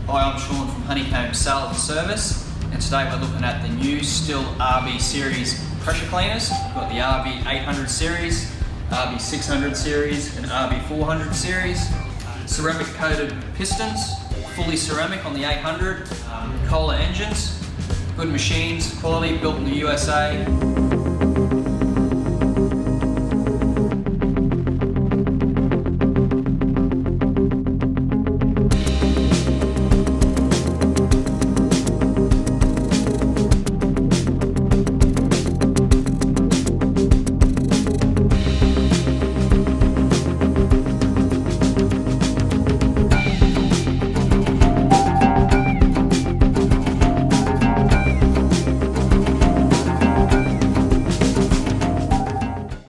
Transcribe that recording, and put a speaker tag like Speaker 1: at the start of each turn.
Speaker 1: Hi, I'm Sean from Honeycombes Sales and Service, and today we're looking at the new Stihl RE series pressure cleaners. We've got the RB 800 series, RB 600 series, and RB 400 series. Ceramic coated pistons, fully ceramic on the 800, Kohler engines, good machines, quality, built in the USA.